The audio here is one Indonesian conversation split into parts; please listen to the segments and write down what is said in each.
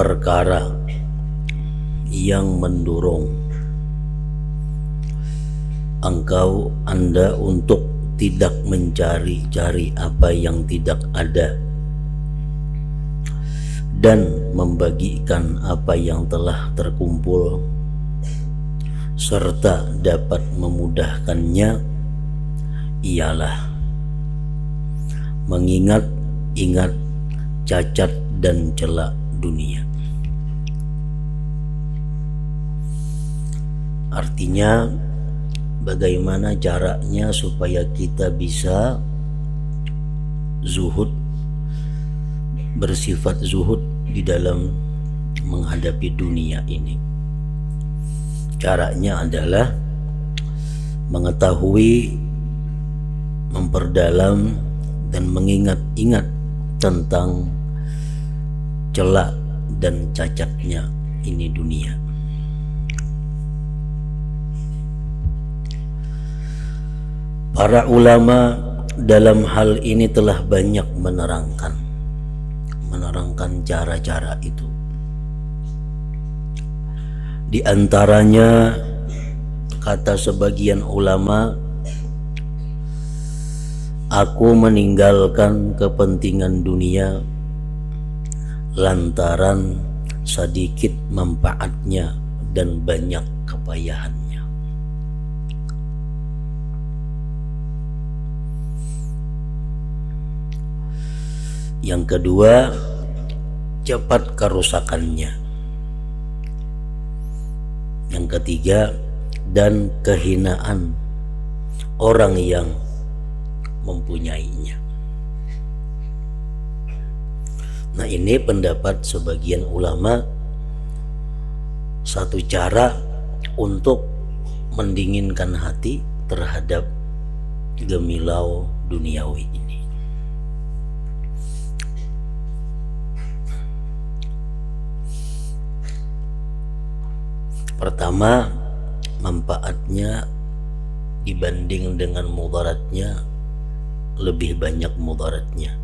perkara yang mendorong Anda untuk tidak mencari-cari apa yang tidak ada dan membagikan apa yang telah terkumpul serta dapat memudahkannya ialah mengingat-ingat cacat dan celak dunia. Artinya, bagaimana caranya supaya kita bisa zuhud, bersifat zuhud di dalam menghadapi dunia ini. Caranya adalah mengetahui, memperdalam dan mengingat-ingat tentang celak dan cacatnya ini dunia. Para ulama dalam hal ini telah banyak menerangkan cara-cara itu. Di antaranya kata sebagian ulama, aku meninggalkan kepentingan dunia lantaran sedikit manfaatnya dan banyak kepayahannya. Yang kedua, cepat kerusakannya. Yang ketiga, dan kehinaan orang yang mempunyainya. Nah, ini pendapat sebagian ulama, satu cara untuk mendinginkan hati terhadap gemilau duniawi ini. Pertama, manfaatnya dibanding dengan mudaratnya lebih banyak mudaratnya.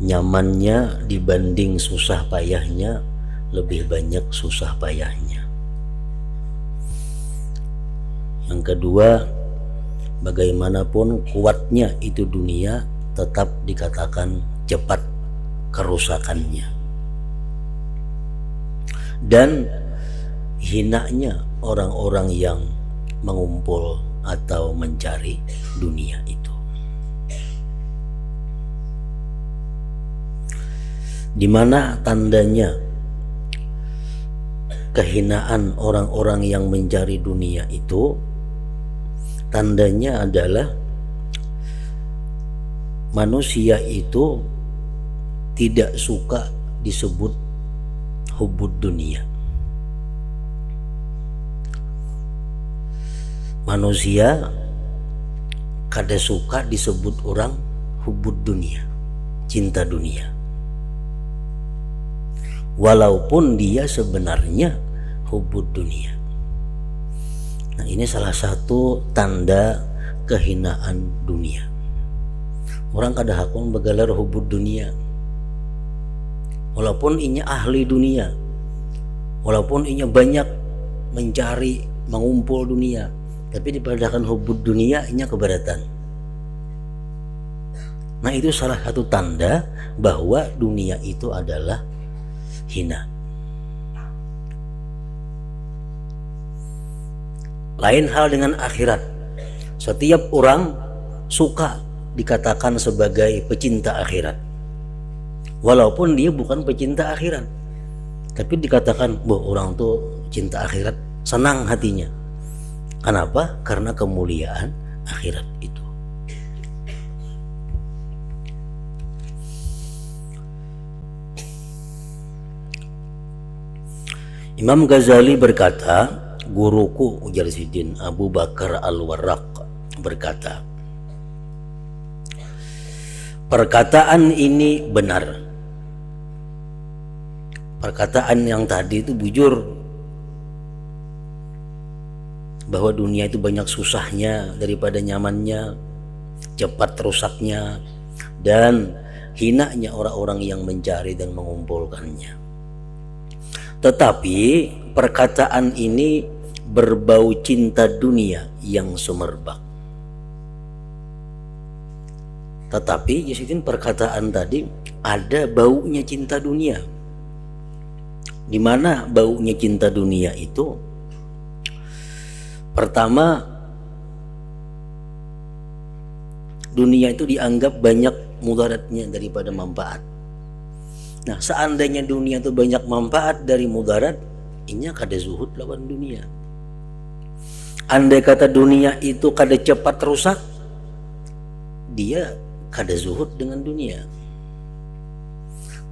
Nyamannya dibanding susah payahnya lebih banyak susah payahnya. Yang kedua, bagaimanapun kuatnya itu dunia, tetap dikatakan cepat kerusakannya. Dan hinanya orang-orang yang mengumpul atau mencari dunia itu. Di mana tandanya kehinaan orang-orang yang mencari dunia itu? Tandanya adalah manusia itu tidak suka disebut hubud dunia. Manusia kada suka disebut orang hubud dunia, cinta dunia, walaupun dia sebenarnya hubud dunia. Nah, ini salah satu tanda kehinaan dunia. Orang kada hakun begalar hubud dunia, walaupun inya ahli dunia, walaupun inya banyak mencari mengumpul dunia, tapi diperdakan hubud dunia inya keberatan. Nah, itu salah satu tanda bahwa dunia itu adalah hina. Lain hal dengan akhirat. Setiap orang suka dikatakan sebagai pecinta akhirat, walaupun dia bukan pecinta akhirat, tapi dikatakan bahwa orang tuh cinta akhirat, senang hatinya. Kenapa? Karena kemuliaan akhirat itu. Imam Ghazali berkata, guruku ujar Sidin Abu Bakar Al-Warraq berkata, perkataan ini benar. Perkataan yang tadi itu bujur, bahwa dunia itu banyak susahnya daripada nyamannya, cepat rusaknya, dan hinanya orang-orang yang mencari dan mengumpulkannya. Tetapi perkataan ini berbau cinta dunia yang sumerbak. Tetapi Yesitin perkataan tadi ada baunya cinta dunia. Di mana baunya cinta dunia itu? Pertama, dunia itu dianggap banyak mudaratnya daripada manfaat. Nah, seandainya dunia itu banyak manfaat dari mudarat, inya kada zuhud lawan dunia. Andai kata dunia itu kada cepat rusak, dia kada zuhud dengan dunia.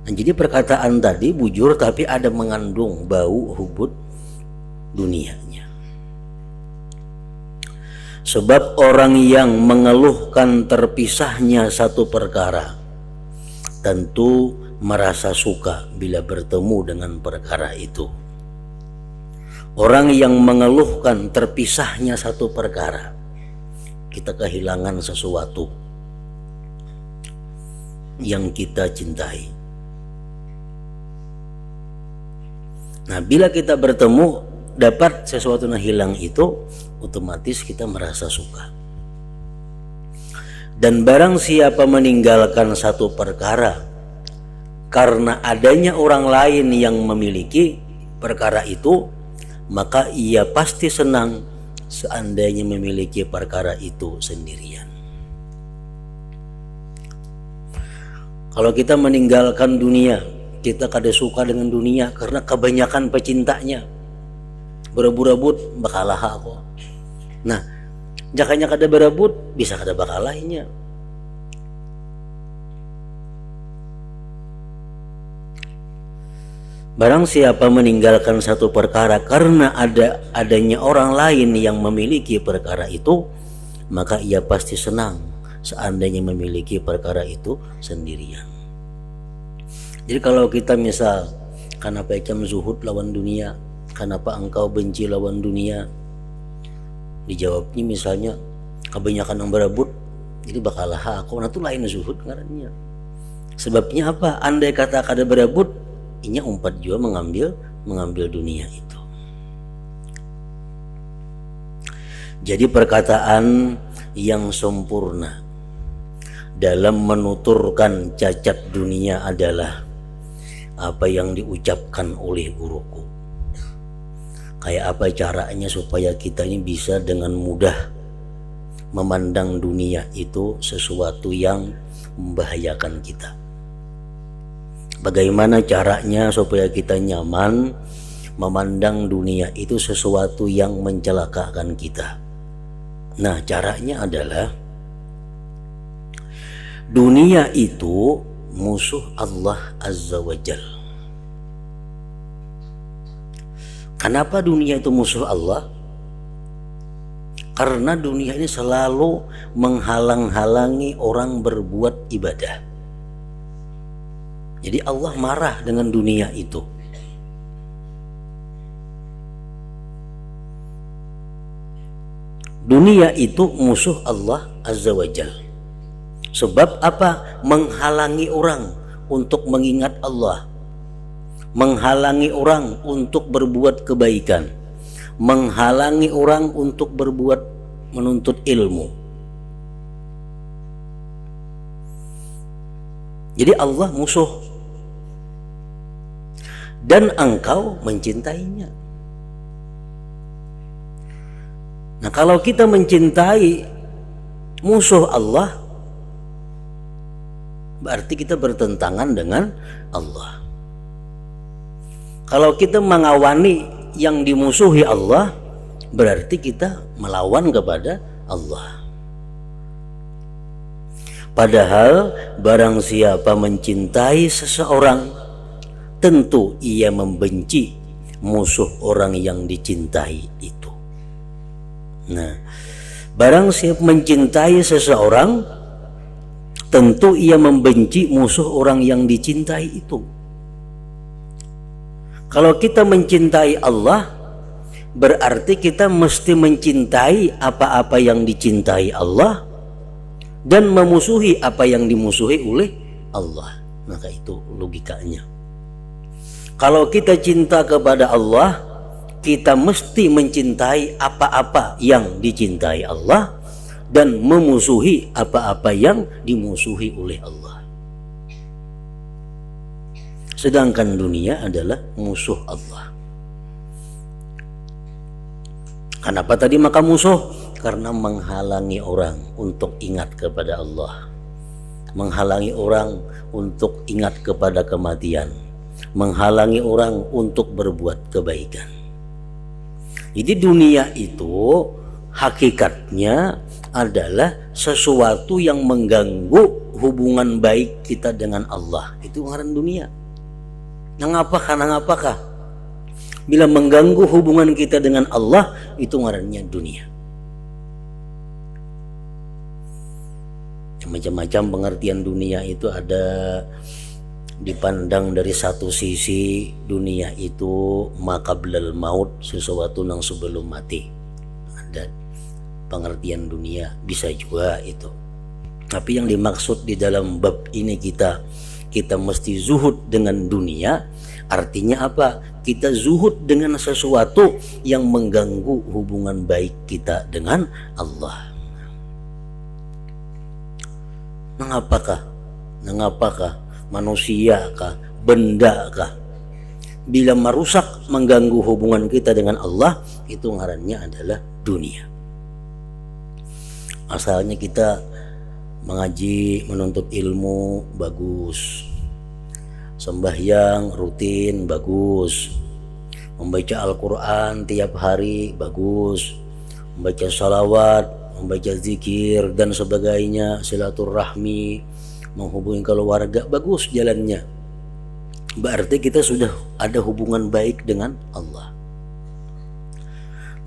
Nah, jadi perkataan tadi bujur tapi ada mengandung bau hubud dunianya. Sebab orang yang mengeluhkan terpisahnya satu perkara tentu merasa suka bila bertemu dengan perkara itu. Orang yang mengeluhkan terpisahnya satu perkara, kita kehilangan sesuatu yang kita cintai. Nah, bila kita bertemu dapat sesuatu yang hilang itu, otomatis kita merasa suka. Dan barang siapa meninggalkan satu perkara karena adanya orang lain yang memiliki perkara itu, maka ia pasti senang seandainya memiliki perkara itu sendirian. Kalau kita meninggalkan dunia, kita kada suka dengan dunia karena kebanyakan pecintanya. Berebut-rebut bakalah aku. Nah, jakanya kada berebut bisa kada bakalahnya. Barang siapa meninggalkan satu perkara karena adanya orang lain yang memiliki perkara itu, maka ia pasti senang seandainya memiliki perkara itu sendirian. Jadi kalau kita misal, kenapa ikam zuhud lawan dunia, kenapa engkau benci lawan dunia, dijawabnya misalnya kebanyakan yang berebut, jadi bakalah aku, nah itu lain zuhud ngarannya. Sebabnya apa? Andai kata kada berebut, inya umpat juga mengambil dunia itu. Jadi perkataan yang sempurna dalam menuturkan cacat dunia adalah apa yang diucapkan oleh guruku. Kayak apa caranya supaya kita ini bisa dengan mudah memandang dunia itu sesuatu yang membahayakan kita. Bagaimana caranya supaya kita nyaman memandang dunia itu sesuatu yang mencelakakan kita? Nah, caranya adalah dunia itu musuh Allah Azza wa Jal. Kenapa dunia itu musuh Allah? Karena dunia ini selalu menghalang-halangi orang berbuat ibadah. Jadi Allah marah dengan dunia itu. Dunia itu musuh Allah Azza wa Jal. Sebab apa? Menghalangi orang untuk mengingat Allah, menghalangi orang untuk berbuat kebaikan, menghalangi orang untuk berbuat menuntut ilmu. Jadi Allah musuh dan engkau mencintainya. Nah, kalau kita mencintai musuh Allah, berarti kita bertentangan dengan Allah. Kalau kita mengawani yang dimusuhi Allah, berarti kita melawan kepada Allah. Padahal barang siapa mencintai seseorang, tentu ia membenci musuh orang yang dicintai itu. Nah, barang siapa mencintai seseorang, tentu ia membenci musuh orang yang dicintai itu. Kalau kita mencintai Allah, berarti kita mesti mencintai apa-apa yang dicintai Allah dan memusuhi apa yang dimusuhi oleh Allah. Maka itu logikanya. Kalau kita cinta kepada Allah, kita mesti mencintai apa-apa yang dicintai Allah dan memusuhi apa-apa yang dimusuhi oleh Allah. Sedangkan dunia adalah musuh Allah. Kenapa tadi maka musuh? Karena menghalangi orang untuk ingat kepada Allah, menghalangi orang untuk ingat kepada kematian, menghalangi orang untuk berbuat kebaikan. Jadi dunia itu hakikatnya adalah sesuatu yang mengganggu hubungan baik kita dengan Allah. Itu ngaran dunia. Apakah? Bila mengganggu hubungan kita dengan Allah, itu ngarannya dunia. Macam-macam pengertian dunia itu ada. Dipandang dari satu sisi, dunia itu maqablal maut, sesuatu yang sebelum mati. Ada pengertian dunia, bisa juga itu. Tapi yang dimaksud di dalam bab ini kita mesti zuhud dengan dunia. Artinya apa? Kita zuhud dengan sesuatu yang mengganggu hubungan baik kita dengan Allah. Mengapakah? Manusiakah? Bendakah? Bila merusak, mengganggu hubungan kita dengan Allah, itu ngarannya adalah dunia. Asalnya kita mengaji, menuntut ilmu, bagus. Sembahyang rutin, bagus. Membaca Al-Quran tiap hari, bagus. Membaca salawat, membaca zikir dan sebagainya, silaturahmi, menghubungi keluarga, bagus jalannya. Berarti kita sudah ada hubungan baik dengan Allah.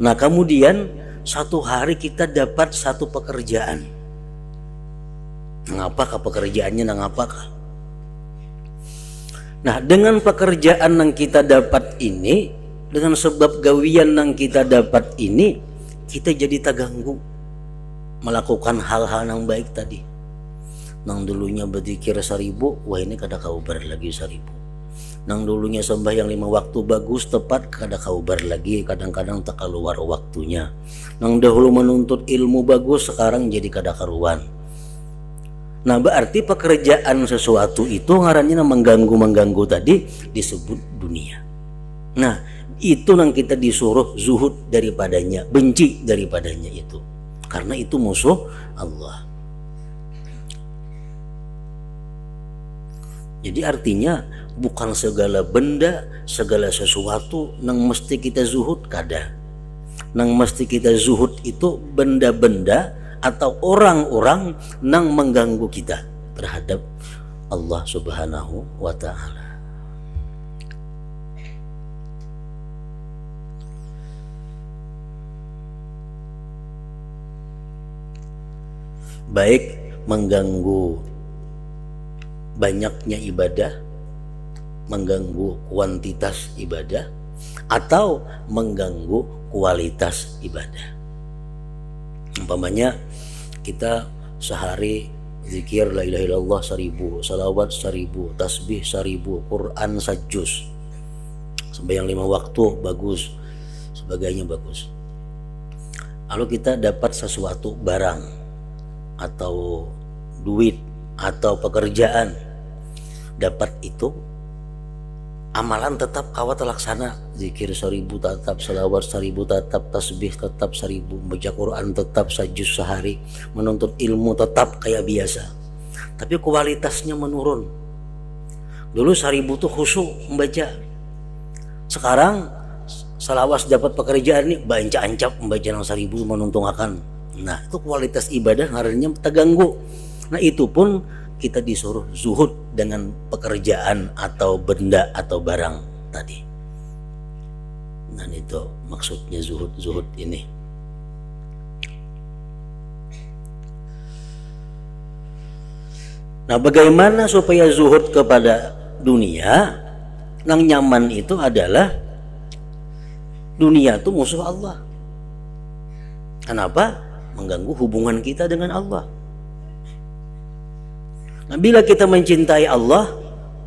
Nah kemudian satu hari kita dapat satu pekerjaan. Ngapakah pekerjaannya? Nah dengan pekerjaan yang kita dapat ini, dengan sebab gawian yang kita dapat ini, kita jadi terganggu melakukan hal-hal yang baik tadi. Nang dulunya berzikir 1000, wah ini kada kaubar lagi 1000. Nang dulunya sembahyang 5 waktu bagus tepat, kada kaubar lagi, kadang-kadang tak keluar waktunya. Nang dahulu menuntut ilmu bagus, sekarang jadi kada karuan. Nah berarti pekerjaan sesuatu itu ngarannya mengganggu tadi disebut dunia. Nah itu yang kita disuruh zuhud daripadanya, benci daripadanya itu, karena itu musuh Allah. Jadi artinya bukan segala benda, segala sesuatu yang mesti kita zuhud, kada. Yang mesti kita zuhud itu benda-benda atau orang-orang yang mengganggu kita terhadap Allah Subhanahu wa ta'ala. Baik mengganggu banyaknya ibadah, mengganggu kuantitas ibadah, atau mengganggu kualitas ibadah. Umpamanya kita sehari zikir la ilaha illallah 1000, salawat 1000, tasbih 1000, Quran sajus, sembahyang 5 waktu bagus, sebagainya bagus. Lalu kita dapat sesuatu barang atau duit atau pekerjaan, dapat itu, amalan tetap kawat terlaksana, zikir 1000 tetap, salawat 1000 tetap, tasbih tetap 1000, baca Quran tetap sajus sehari, menuntut ilmu tetap kayak biasa. Tapi kualitasnya menurun. Dulu 1000 tuh khusyuk membaca. Sekarang salawas dapat pekerjaan nih, baca ancap membaca yang 1000 menuntungakan. Nah itu kualitas ibadah ngarannya terganggu. Nah itu pun kita disuruh zuhud dengan pekerjaan atau benda atau barang tadi. Nah itu maksudnya zuhud ini. Nah bagaimana supaya zuhud kepada dunia? Yang nyaman itu adalah dunia itu musuh Allah. Kenapa? Mengganggu hubungan kita dengan Allah. Nah, bila kita mencintai Allah,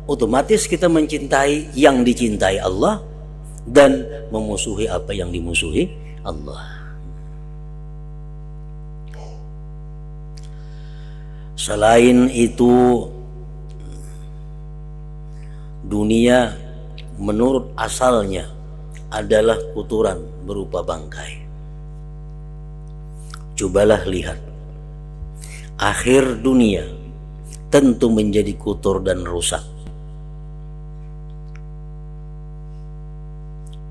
otomatis kita mencintai yang dicintai Allah dan memusuhi apa yang dimusuhi Allah. Selain itu, dunia menurut asalnya adalah kotoran berupa bangkai. Cobalah lihat, akhir dunia tentu menjadi kotor dan rusak.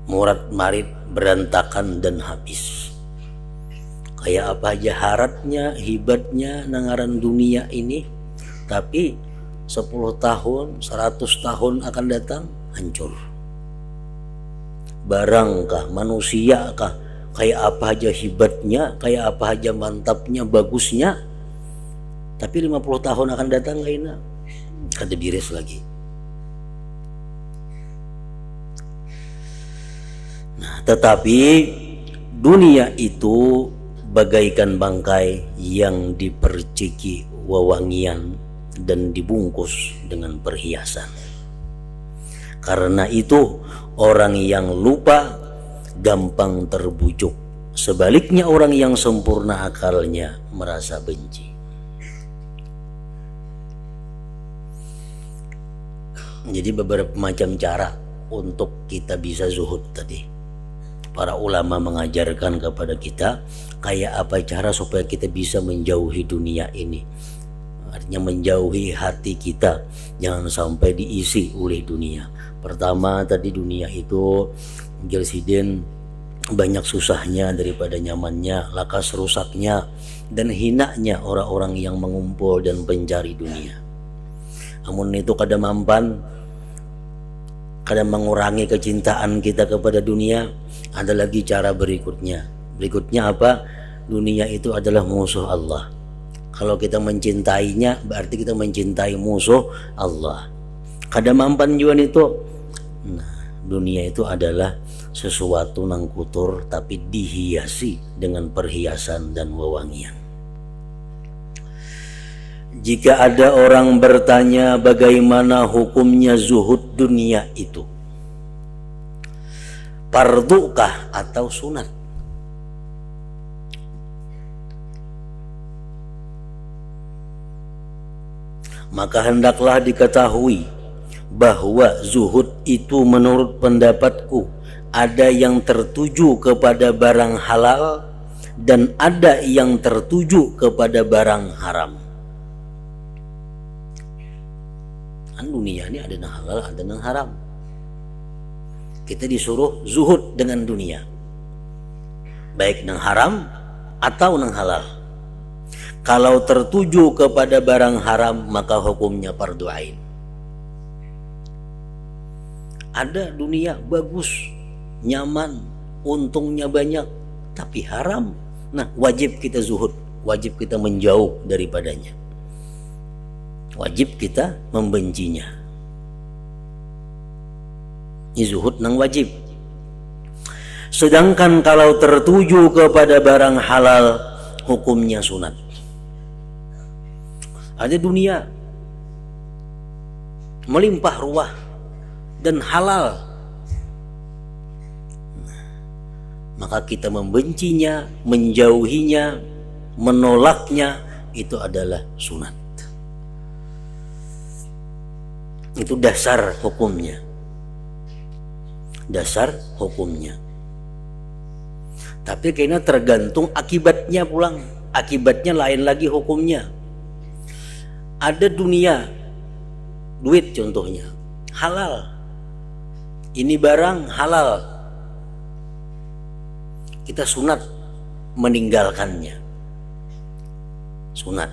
Morat-marit, berantakan dan habis. Kayak apa aja haratnya, hibatnya nangaran dunia ini, tapi 10 tahun, 100 tahun akan datang hancur. Barangkah, manusiakah, kayak apa aja hibatnya, kayak apa aja mantapnya, bagusnya, tapi 50 tahun akan datang lainnya kada beres lagi. Nah, tetapi dunia itu bagaikan bangkai yang diperciki wewangian dan dibungkus dengan perhiasan. Karena itu orang yang lupa gampang terbujuk. Sebaliknya orang yang sempurna akalnya merasa benci. Jadi beberapa macam cara untuk kita bisa zuhud tadi. Para ulama mengajarkan kepada kita kayak apa cara supaya kita bisa menjauhi dunia ini. Artinya menjauhi hati kita, jangan sampai diisi oleh dunia. Pertama tadi, dunia itu Gelsiden banyak susahnya daripada nyamannya, lakas rusaknya dan hinanya orang-orang yang mengumpul dan pencari dunia. Namun itu kadang mampan, kadang mengurangi kecintaan kita kepada dunia. Ada lagi cara berikutnya. Berikutnya apa? Dunia itu adalah musuh Allah. Kalau kita mencintainya berarti kita mencintai musuh Allah. Kadang mampan juga itu. Nah, dunia itu adalah sesuatu nang kotor tapi dihiasi dengan perhiasan dan wewangian. Jika ada orang bertanya bagaimana hukumnya zuhud dunia itu, fardukah atau sunat? Maka hendaklah diketahui bahwa zuhud itu menurut pendapatku ada yang tertuju kepada barang halal dan ada yang tertuju kepada barang haram. Kan dunia ini ada yang halal, ada yang haram. Kita disuruh zuhud dengan dunia, baik yang haram atau yang halal. Kalau tertuju kepada barang haram maka hukumnya fardu ain. Ada dunia bagus, nyaman, untungnya banyak, tapi haram. Nah, wajib kita zuhud, wajib kita menjauh daripadanya. Wajib kita membencinya. Ini zuhud nang wajib. Sedangkan kalau tertuju kepada barang halal, hukumnya sunat. Ada dunia melimpah ruah dan halal, maka kita membencinya, menjauhinya, menolaknya, itu adalah sunat. Itu dasar hukumnya. Dasar hukumnya. Tapi kayaknya tergantung akibatnya pulang. Akibatnya lain lagi hukumnya. Ada dunia, duit contohnya, halal. Ini barang halal. Kita sunat meninggalkannya. Sunat.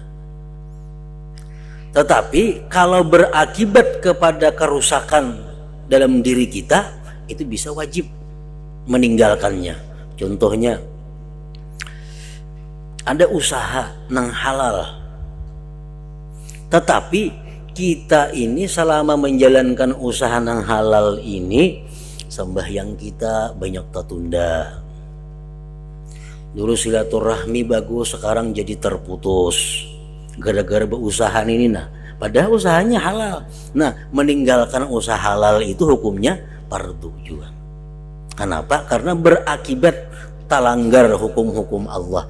Tetapi kalau berakibat kepada kerusakan dalam diri kita, itu bisa wajib meninggalkannya. Contohnya, ada usaha nang halal, tetapi kita ini selama menjalankan usaha nang halal ini, sembahyang kita banyak tertunda. Dulu silaturahmi bagus, sekarang jadi terputus gara-gara berusaha ini. Nah, padahal usahanya halal. Nah, meninggalkan usaha halal itu hukumnya fardu juga. Kenapa? Karena berakibat talanggar hukum-hukum Allah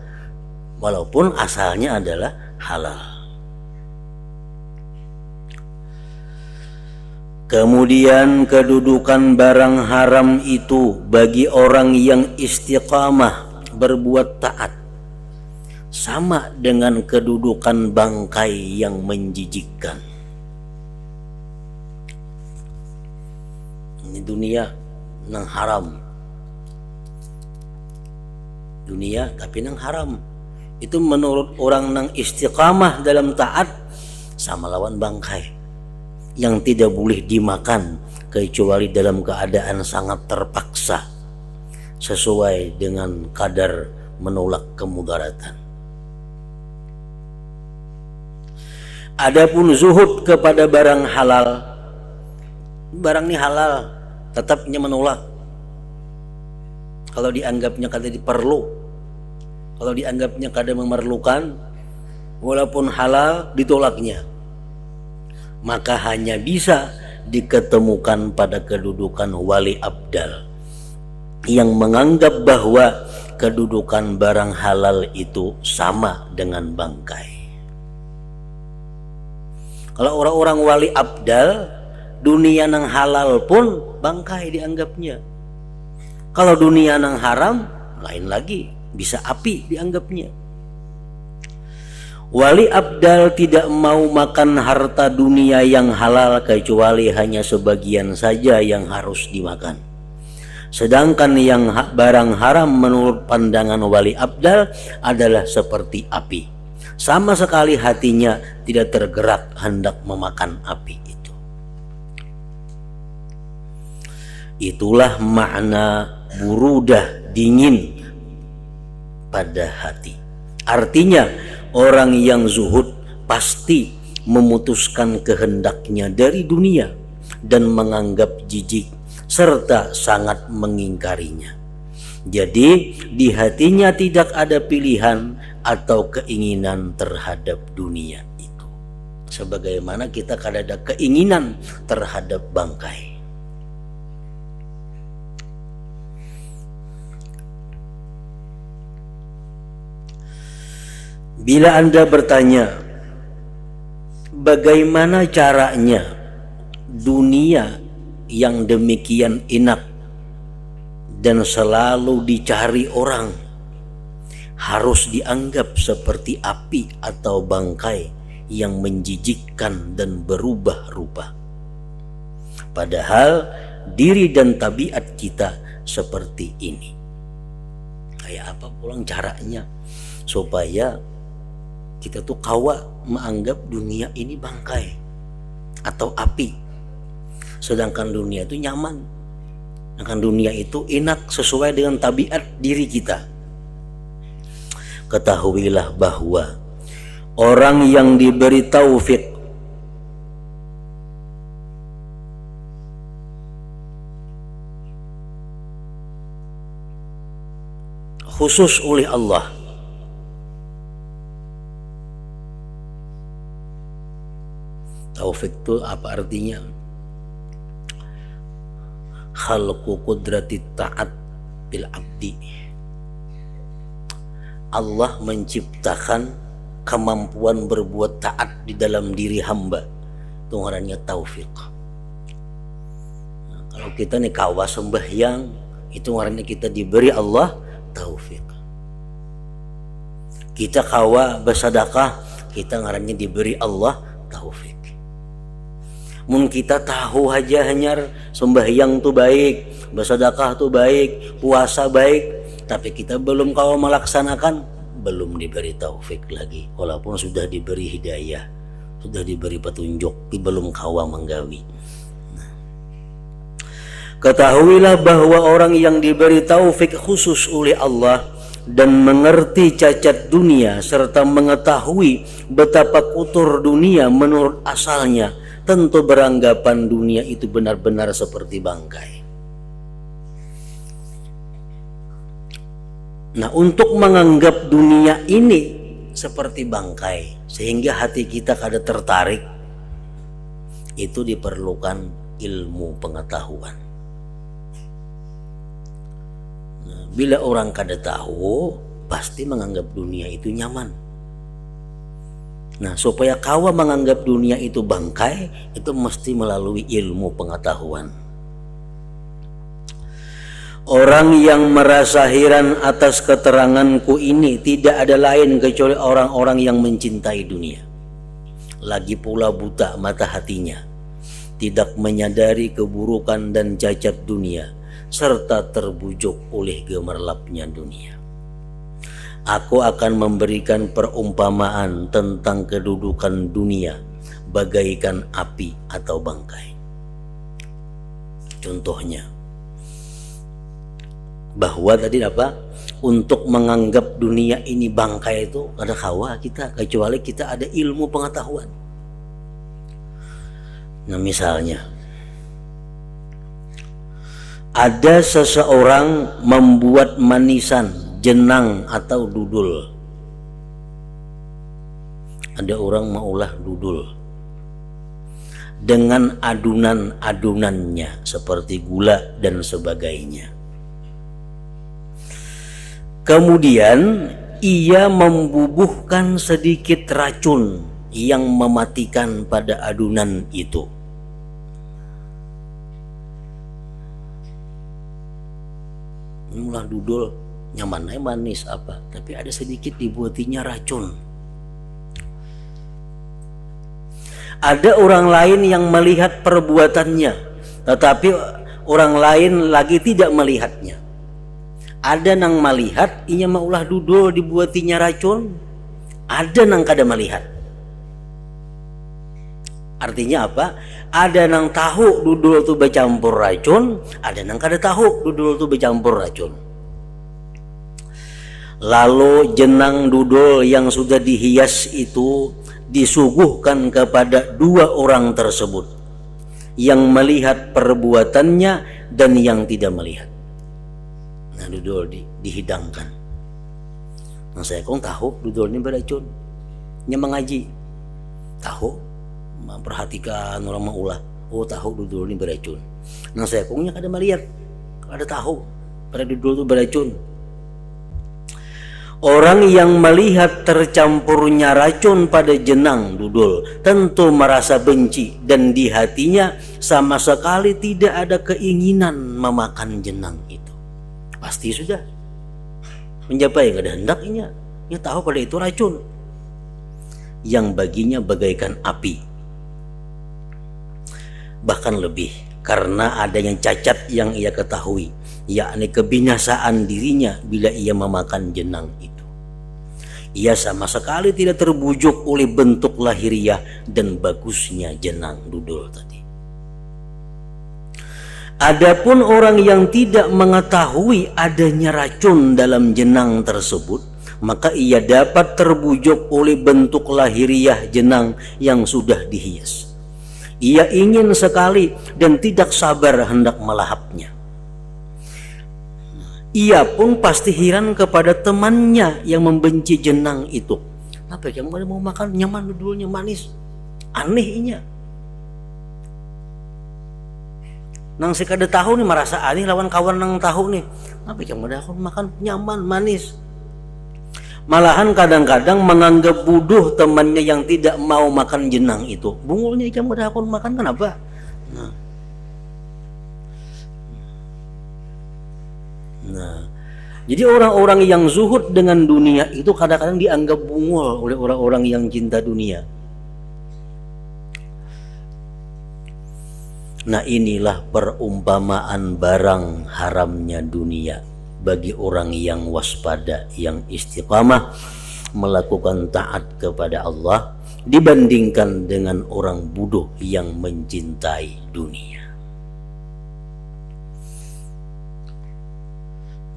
walaupun asalnya adalah halal. Kemudian kedudukan barang haram itu bagi orang yang istiqamah berbuat taat sama dengan kedudukan bangkai yang menjijikkan. Ini dunia nang haram, dunia tapi nang haram. Itu menurut orang nang istiqamah dalam taat sama lawan bangkai yang tidak boleh dimakan kecuali dalam keadaan sangat terpaksa sesuai dengan kadar menolak kemudaratan. Adapun zuhud kepada barang halal, barang ini halal tetapnya menolak. Kalau dianggapnya kada diperlu, kalau dianggapnya kada memerlukan, walaupun halal ditolaknya, maka hanya bisa diketemukan pada kedudukan wali abdal yang menganggap bahwa kedudukan barang halal itu sama dengan bangkai. Kalau orang-orang wali abdal, dunia nang halal pun bangkai dianggapnya. Kalau dunia nang haram, lain lagi, bisa api dianggapnya. Wali abdal tidak mau makan harta dunia yang halal kecuali hanya sebagian saja yang harus dimakan. Sedangkan yang barang haram menurut pandangan wali abdal adalah seperti api. Sama sekali hatinya tidak tergerak hendak memakan api itu. Itulah makna burudah, dingin pada hati. Artinya orang yang zuhud pasti memutuskan kehendaknya dari dunia dan menganggap jijik serta sangat mengingkarinya. Jadi di hatinya tidak ada pilihan atau keinginan terhadap dunia itu. Sebagaimana kita kada ada keinginan terhadap bangkai. Bila Anda bertanya, bagaimana caranya dunia yang demikian enak dan selalu dicari orang harus dianggap seperti api atau bangkai yang menjijikkan dan berubah rupa, padahal diri dan tabiat kita seperti ini. Kayak apa pulang caranya supaya kita tuh kawa menganggap dunia ini bangkai atau api, sedangkan dunia itu nyaman, sedangkan dunia itu enak sesuai dengan tabiat diri kita. Ketahuilah bahwa orang yang diberi taufik khusus oleh Allah, taufik itu apa artinya? Khalqu qudrati ta'at bil abdi. Allah menciptakan kemampuan berbuat taat di dalam diri hamba. Itu ngarannya taufik. Nah, kalau kita nih kawa sembahyang, itu ngarannya kita diberi Allah taufik. Kita kawa bersedekah, kita ngarannya diberi Allah taufik. Mun kita tahu aja hanyar sembahyang tuh baik, bersedekah tuh baik, puasa baik, tapi kita belum kawa melaksanakan, belum diberi taufik lagi. Walaupun sudah diberi hidayah, sudah diberi petunjuk, tapi belum kawa menggawi. Ketahuilah bahwa orang yang diberi taufik khusus oleh Allah dan mengerti cacat dunia serta mengetahui betapa kotor dunia menurut asalnya, tentu beranggapan dunia itu benar-benar seperti bangkai. Nah, untuk menganggap dunia ini seperti bangkai sehingga hati kita kada tertarik, itu diperlukan ilmu pengetahuan. Nah, bila orang kada tahu, pasti menganggap dunia itu nyaman. Nah, supaya kawa menganggap dunia itu bangkai, itu mesti melalui ilmu pengetahuan. Orang yang merasa heran atas keteranganku ini tidak ada lain kecuali orang-orang yang mencintai dunia. Lagi pula buta mata hatinya, tidak menyadari keburukan dan cacat dunia, serta terbujuk oleh gemerlapnya dunia. Aku akan memberikan perumpamaan tentang kedudukan dunia bagaikan api atau bangkai. Contohnya, bahwa tadi apa? Untuk menganggap dunia ini bangkai itu ada kawa kita, kecuali kita ada ilmu pengetahuan. Nah, misalnya ada seseorang membuat manisan, jenang atau dudul. Ada orang maulah dudul dengan adunan-adunannya seperti gula dan sebagainya. Kemudian ia membubuhkan sedikit racun yang mematikan pada adunan itu. Mulah dudul nyaman manis apa, tapi ada sedikit dibuatinya racun. Ada orang lain yang melihat perbuatannya, tetapi orang lain lagi tidak melihatnya. Ada nang melihat inya maulah dudul dibuatinya racun, ada nang kada melihat. Artinya apa? Ada nang tahu dudul tu bercampur racun, ada nang kada tahu dudul tu bercampur racun. Lalu jenang dudul yang sudah dihias itu disuguhkan kepada dua orang tersebut, yang melihat perbuatannya dan yang tidak melihat. Nah, dudul dihidangkan. Nah, saya kong tahu dudul ini beracun, nya mengaji tahu, memperhatikan orang maulah, oh tahu dudul ini beracun. Nah, saya kongnya kada melihat, kada tahu pada dudul itu beracun. Orang yang melihat tercampurnya racun pada jenang dudul tentu merasa benci, dan di hatinya sama sekali tidak ada keinginan memakan jenang itu. Pasti sudah mencapai kada hendaknya, ia tahu pada itu racun yang baginya bagaikan api. Bahkan lebih, karena adanya cacat yang ia ketahui, yakni kebinasaan dirinya bila ia memakan jenang itu. Ia sama sekali tidak terbujuk oleh bentuk lahiriah dan bagusnya jenang dudul tadi. Adapun orang yang tidak mengetahui adanya racun dalam jenang tersebut, maka ia dapat terbujuk oleh bentuk lahiriah jenang yang sudah dihias. Ia ingin sekali dan tidak sabar hendak melahapnya. Ia pun pasti heran kepada temannya yang membenci jenang itu. Apa yang mau makan nyaman dudulnya manis, aneh inya. Nang si kada tahu nih merasa aneh lawan kawan nang tahu nih. Apa yang mau aku makan nyaman manis. Malahan kadang-kadang menganggap bodoh temannya yang tidak mau makan jenang itu. Bungulnya yang mau aku makan kenapa? Nah, jadi orang-orang yang zuhud dengan dunia itu kadang-kadang dianggap bungul oleh orang-orang yang cinta dunia. Nah, inilah perumpamaan barang haramnya dunia bagi orang yang waspada, yang istiqamah melakukan taat kepada Allah dibandingkan dengan orang bodoh yang mencintai dunia.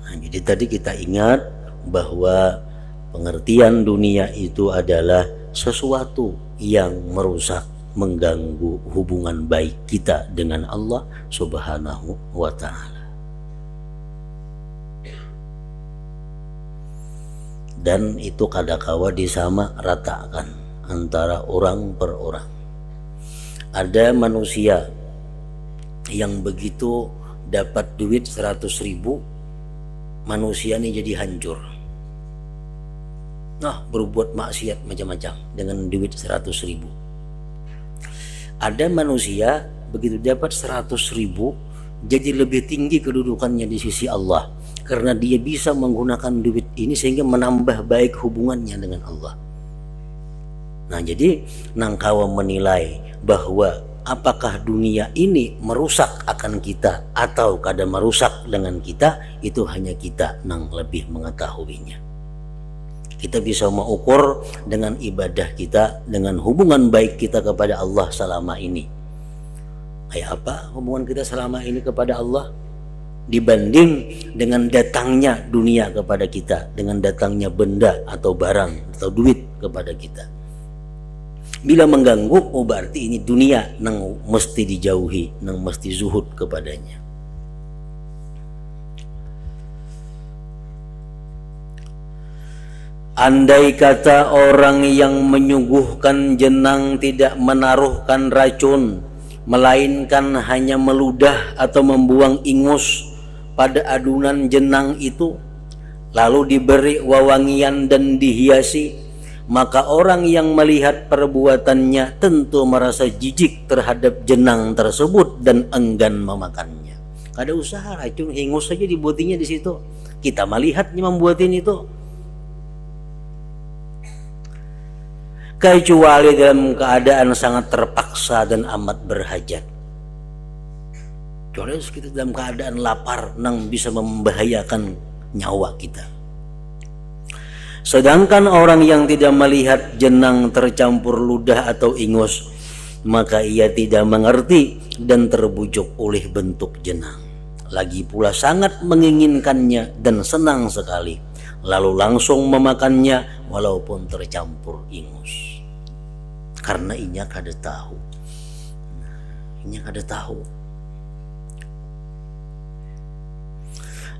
Nah, jadi tadi kita ingat bahwa pengertian dunia itu adalah sesuatu yang merusak, mengganggu hubungan baik kita dengan Allah Subhanahu wa ta'ala. Dan itu kadakawa disama ratakan antara orang per orang. Ada manusia yang begitu dapat duit 100.000, manusia ini jadi hancur. Nah, berbuat maksiat macam-macam dengan duit 100.000. Ada manusia begitu dapat 100.000 jadi lebih tinggi kedudukannya di sisi Allah, karena dia bisa menggunakan duit ini sehingga menambah baik hubungannya dengan Allah. Nah, jadi nangkawa menilai bahwa apakah dunia ini merusak akan kita atau kada merusak dengan kita, itu hanya kita nang lebih mengetahuinya. Kita bisa mengukur dengan ibadah kita, dengan hubungan baik kita kepada Allah selama ini. Kayak apa hubungan kita selama ini kepada Allah dibanding dengan datangnya dunia kepada kita, dengan datangnya benda atau barang atau duit kepada kita. Bila mengganggu, oh berarti ini dunia nang mesti dijauhi, nang mesti zuhud kepadanya. Andai kata orang yang menyuguhkan jenang tidak menaruhkan racun, melainkan hanya meludah atau membuang ingus pada adunan jenang itu, lalu diberi wewangian dan dihiasi, maka orang yang melihat perbuatannya tentu merasa jijik terhadap jenang tersebut dan enggan memakannya. Kada usaha racun, hingus saja dibuatinya di situ. Kita melihatnya membuatin itu. Kecuali dalam keadaan sangat terpaksa dan amat berhajat. Kecuali kita dalam keadaan lapar nang bisa membahayakan nyawa kita. Sedangkan orang yang tidak melihat jenang tercampur ludah atau ingus, maka ia tidak mengerti dan terbujuk oleh bentuk jenang. Lagi pula sangat menginginkannya dan senang sekali, lalu langsung memakannya walaupun tercampur ingus. Karena inya kada tahu. Inya kada tahu.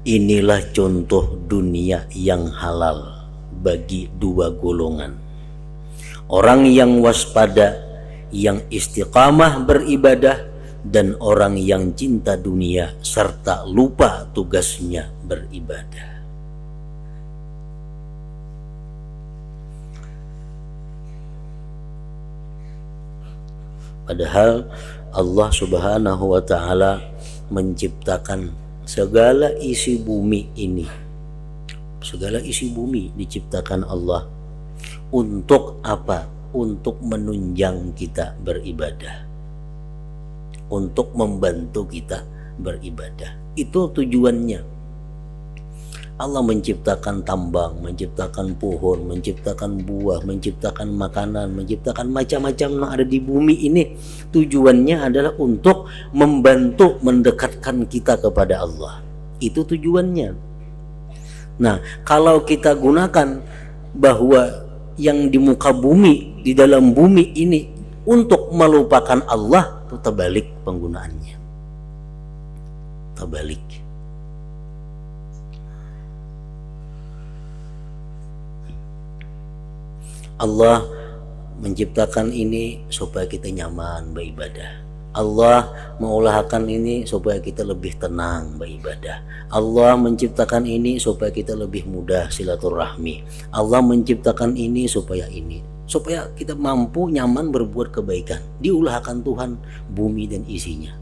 Inilah contoh dunia yang halal bagi dua golongan. Orang yang waspada, yang istiqamah beribadah, dan orang yang cinta dunia serta lupa tugasnya beribadah. Padahal Allah Subhanahu wa ta'ala menciptakan segala isi bumi ini. Segala isi bumi diciptakan Allah untuk apa? Untuk menunjang kita beribadah, untuk membantu kita beribadah. Itu tujuannya. Allah menciptakan tambang, menciptakan pohon, menciptakan buah, menciptakan makanan, menciptakan macam-macam yang ada di bumi ini. Tujuannya adalah untuk membantu mendekatkan kita kepada Allah. Itu tujuannya. Nah, kalau kita gunakan bahwa yang di muka bumi, di dalam bumi ini untuk melupakan Allah, itu terbalik penggunaannya. Terbalik. Allah menciptakan ini supaya kita nyaman beribadah. Allah mengulahkan ini supaya kita lebih tenang beribadah. Allah menciptakan ini supaya kita lebih mudah silaturahmi. Allah menciptakan ini supaya kita mampu nyaman berbuat kebaikan. Diulahkan Tuhan bumi dan isinya.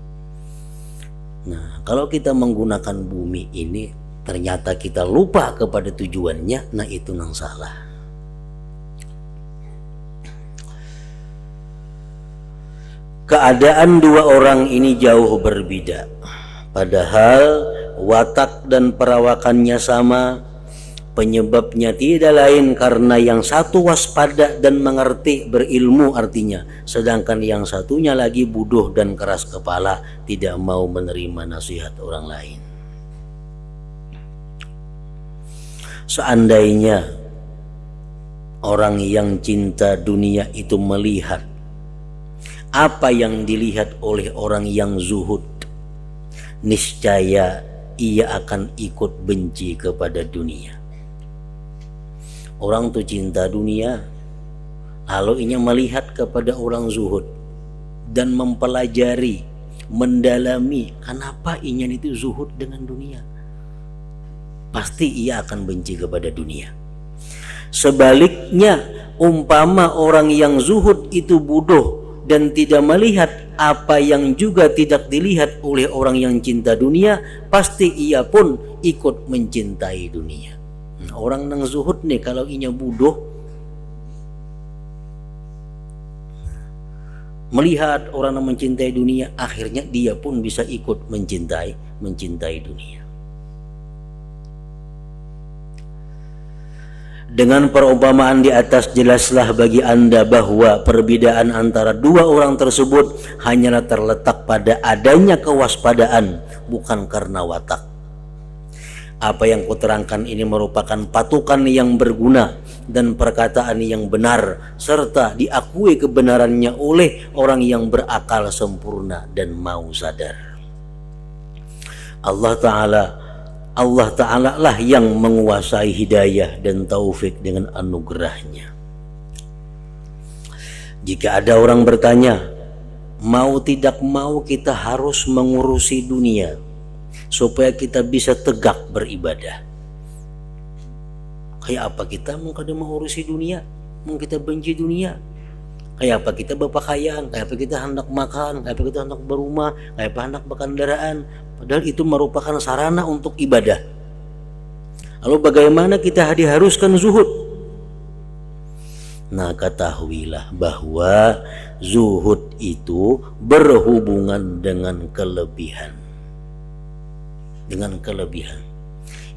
Nah, kalau kita menggunakan bumi ini ternyata kita lupa kepada tujuannya, nah itu yang salah. Keadaan dua orang ini jauh berbeda, padahal watak dan perawakannya sama. Penyebabnya tidak lain karena yang satu waspada dan mengerti, berilmu artinya, sedangkan yang satunya lagi bodoh dan keras kepala, tidak mau menerima nasihat orang lain. Seandainya orang yang cinta dunia itu melihat apa yang dilihat oleh orang yang zuhud, niscaya ia akan ikut benci kepada dunia. Orang tuh cinta dunia, lalu ia melihat kepada orang zuhud, dan mempelajari, mendalami kenapa ingin itu zuhud dengan dunia, pasti ia akan benci kepada dunia. Sebaliknya, umpama orang yang zuhud itu bodoh dan tidak melihat apa yang juga tidak dilihat oleh orang yang cinta dunia, pasti ia pun ikut mencintai dunia. Orang nang zuhud nih kalau inya bodoh, melihat orang yang mencintai dunia, akhirnya dia pun bisa ikut mencintai dunia. Dengan perumpamaan di atas, jelaslah bagi Anda bahwa perbedaan antara dua orang tersebut hanyalah terletak pada adanya kewaspadaan, bukan karena watak. Apa yang kuterangkan ini merupakan patokan yang berguna dan perkataan yang benar, serta diakui kebenarannya oleh orang yang berakal sempurna dan mau sadar. Allah Ta'ala lah yang menguasai hidayah dan taufik dengan anugerahnya. Jika ada orang bertanya, mau tidak mau kita harus mengurusi dunia supaya kita bisa tegak beribadah. Kayak apa kita mau kada mengurusi dunia? Mau kita benci dunia? Kayak apa kita berpakaian? Kayak apa kita hendak makan? Kayak apa kita hendak berumah? Kayak apa hendak berkendaraan? Padahal itu merupakan sarana untuk ibadah. Lalu bagaimana kita diharuskan zuhud? Nah, ketahuilah bahwa zuhud itu berhubungan dengan kelebihan.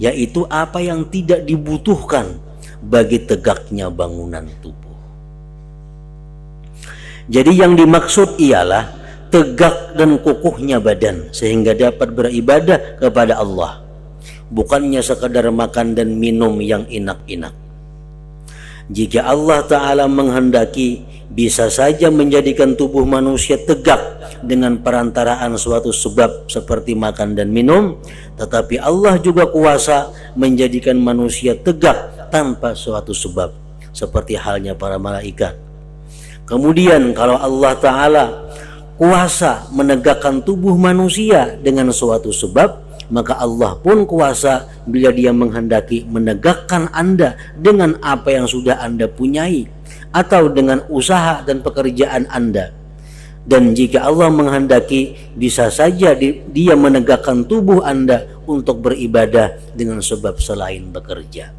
Yaitu apa yang tidak dibutuhkan bagi tegaknya bangunan tubuh. Jadi yang dimaksud ialah tegak dan kokohnya badan sehingga dapat beribadah kepada Allah, bukannya sekadar makan dan minum yang enak-enak. Jika Allah Ta'ala menghendaki, bisa saja menjadikan tubuh manusia tegak dengan perantaraan suatu sebab seperti makan dan minum, tetapi Allah juga kuasa menjadikan manusia tegak tanpa suatu sebab, seperti halnya para malaikat. Kemudian kalau Allah Ta'ala kuasa menegakkan tubuh manusia dengan suatu sebab, maka Allah pun kuasa bila Dia menghendaki menegakkan Anda dengan apa yang sudah Anda punyai atau dengan usaha dan pekerjaan Anda. Dan jika Allah menghendaki, bisa saja Dia menegakkan tubuh Anda untuk beribadah dengan sebab selain bekerja.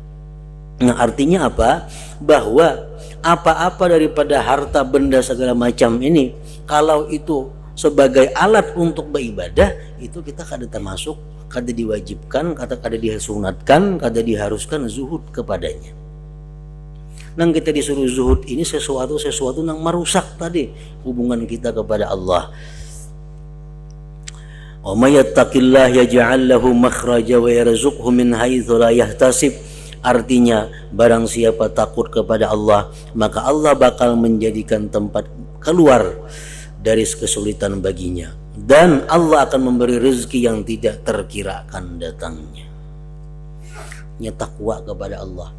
Nah, artinya apa? Bahwa apa-apa daripada harta benda segala macam ini, kalau itu sebagai alat untuk beribadah, itu kita kada termasuk, kada diwajibkan, kada disunatkan, kada diharuskan zuhud kepadanya. Nang kita disuruh zuhud ini sesuatu nang merusak tadi hubungan kita kepada Allah. Wa may yattaqillah yaj'al lahu makhraja wa yarzuqhu min haitsu la yahtasib. Artinya, barang siapa takut kepada Allah, maka Allah bakal menjadikan tempat keluar dari kesulitan baginya, dan Allah akan memberi rezeki yang tidak terkirakan datangnya. Ini takwa kepada Allah.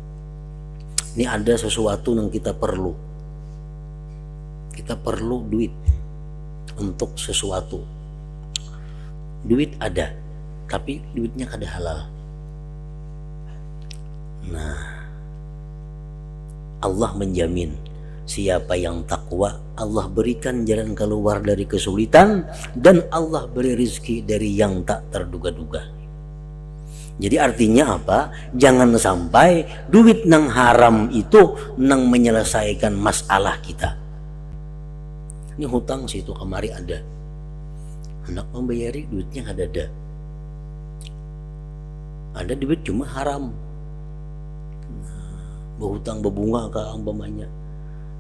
Ini ada sesuatu yang kita perlu. Kita perlu duit untuk sesuatu. Duit ada, tapi duitnya kada halal. Nah, Allah menjamin siapa yang takwa, Allah berikan jalan keluar dari kesulitan, dan Allah beri rezeki dari yang tak terduga-duga. Jadi artinya apa? Jangan sampai duit nang haram itu nang menyelesaikan masalah kita. Ini hutang situ kemari ada, hendak membayari duitnya ada. Ada duit cuma haram, berhutang berbunga ke umpamanya.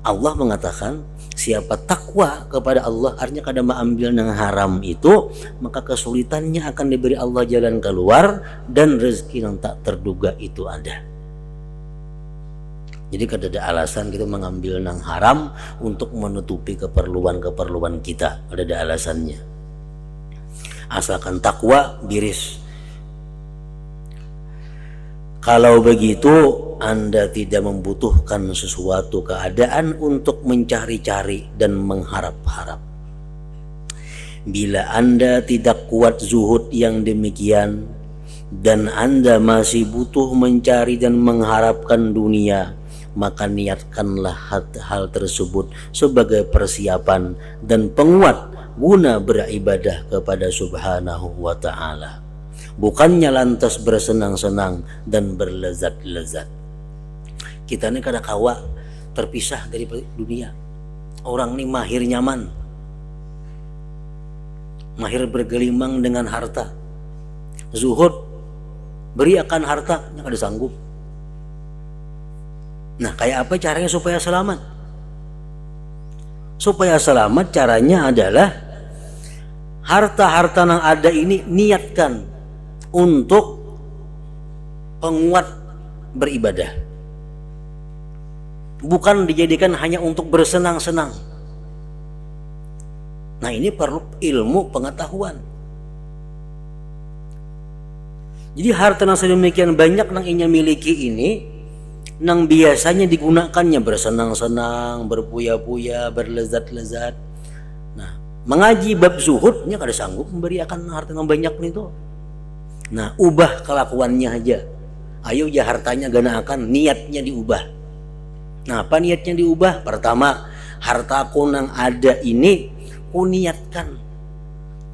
Allah mengatakan siapa takwa kepada Allah, artinya kada mengambil yang haram itu, maka kesulitannya akan diberi Allah jalan keluar, dan rezeki yang tak terduga itu ada. Jadi kada ada alasan kita mengambil yang haram untuk menutupi keperluan kita, kada ada alasannya. Asalkan takwa biris. Kalau begitu, Anda tidak membutuhkan sesuatu keadaan untuk mencari-cari dan mengharap-harap. Bila Anda tidak kuat zuhud yang demikian dan Anda masih butuh mencari dan mengharapkan dunia, maka niatkanlah hal tersebut sebagai persiapan dan penguat guna beribadah kepada Subhanahu wa ta'ala, bukannya lantas bersenang-senang dan berlezat-lezat. Kita ini kadang kawa terpisah dari dunia. Orang ini mahir nyaman, mahir bergelimang dengan harta. Zuhud, beri akan harta yang ada sanggup. Nah, kayak apa caranya supaya selamat? Supaya selamat caranya adalah harta-harta yang ada ini niatkan untuk penguat beribadah, bukan dijadikan hanya untuk bersenang-senang. Nah, ini perlu ilmu pengetahuan. Jadi harta yang sedemikian banyak yang inya miliki ini, yang biasanya digunakannya bersenang-senang, berpuya-puya, berlezat-lezat. Nah, mengaji bab zuhudnya kada sanggup memberikan harta yang banyak itu. Nah, ubah kelakuannya aja. Ayo ya hartanya ganakan, niatnya diubah. Nah, apa niatnya diubah? Pertama, hartaku yang ada ini ku niatkan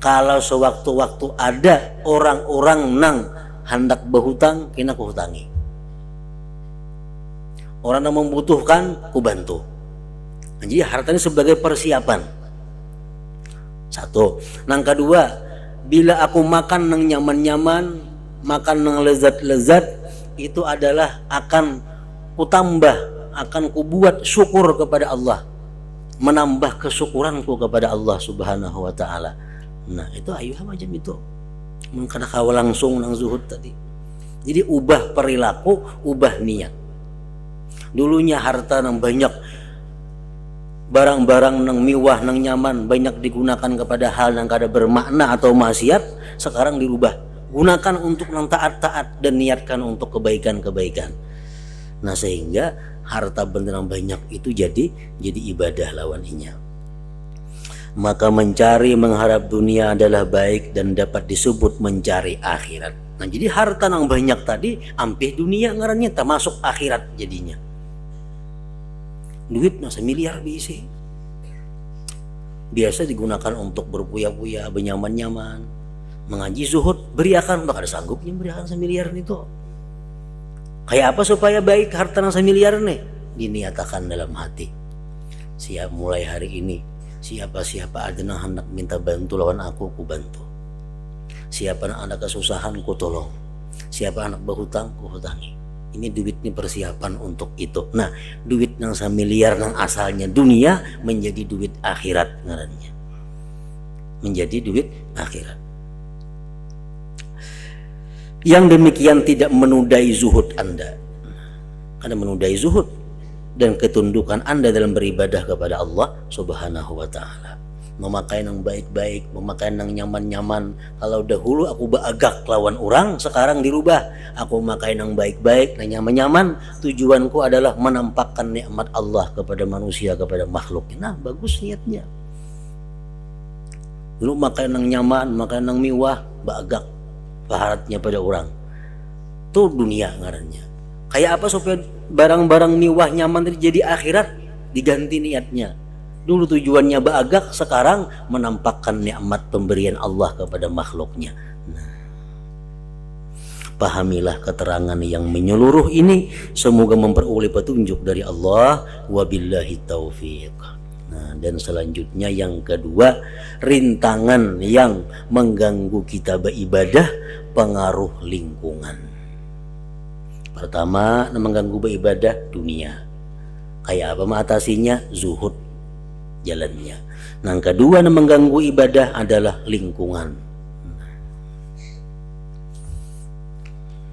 kalau sewaktu-waktu ada orang-orang nang hendak berhutang, kena ku hutangi. Orang yang membutuhkan, ku bantu. Jadi hartanya sebagai persiapan. Satu. Yang kedua, bila aku makan yang nyaman-nyaman, makan yang lezat-lezat, itu adalah akan ku tambah, akan ku buat syukur kepada Allah, menambah kesyukuranku kepada Allah Subhanahu wa ta'ala. Nah, itu ayo macam itu. Mengkena kawal langsung nang zuhud tadi. Jadi ubah perilaku, ubah niat. Dulunya harta nang banyak, barang-barang nang mewah, nang nyaman, banyak digunakan kepada hal yang kada bermakna atau maksiat, sekarang dirubah. Gunakan untuk nang taat-taat dan niatkan untuk kebaikan-kebaikan. Nah, sehingga harta benda yang banyak itu jadi ibadah lawannya. Maka mencari mengharap dunia adalah baik dan dapat disebut mencari akhirat. Nah, jadi harta yang banyak tadi ampih dunia ngarannya, termasuk akhirat jadinya. Duit nasa miliar bisi, biasa digunakan untuk berpuya-puya, benyaman-nyaman, mengaji zuhud, beriakan bakal sanggupnya beriakan semiliar itu. Kayak apa supaya baik harta nang semiliar nih? Diniatakan dalam hati. Siap mulai hari ini, siapa-siapa ada yang hendak minta bantu lawan aku, ku bantu. Siapa yang ada kesusahan, ku tolong. Siapa anak berhutang, ku hutangi. Ini duit ini persiapan untuk itu. Nah, duit yang semiliar yang asalnya dunia menjadi duit akhirat ngarannya. Menjadi duit akhirat. Yang demikian tidak menudai zuhud Anda, karena menudai zuhud dan ketundukan Anda dalam beribadah kepada Allah Subhanahu wa ta'ala. Memakai yang baik-baik, memakai yang nyaman-nyaman. Kalau dahulu aku beagak lawan orang, sekarang dirubah. Aku memakai yang baik-baik, yang nyaman-nyaman. Tujuanku adalah menampakkan nikmat Allah kepada manusia, kepada makhluk. Nah, bagus niatnya. Dulu makai yang nyaman, makai yang mewah, beagak paharatnya pada orang. Itu dunia ngarannya. Kayak apa supaya barang-barang mewah nyaman jadi akhirat? Diganti niatnya. Dulu tujuannya beagak, sekarang menampakkan nikmat pemberian Allah kepada makhluknya. Nah, pahamilah keterangan yang menyeluruh ini, semoga memperoleh petunjuk dari Allah. Wabillahi taufiq. Nah, dan selanjutnya yang kedua, rintangan yang mengganggu kita beribadah, pengaruh lingkungan. Pertama, mengganggu beribadah dunia. Kayak apa mengatasinya? Zuhud jalannya. Nah, kedua yang mengganggu ibadah adalah lingkungan.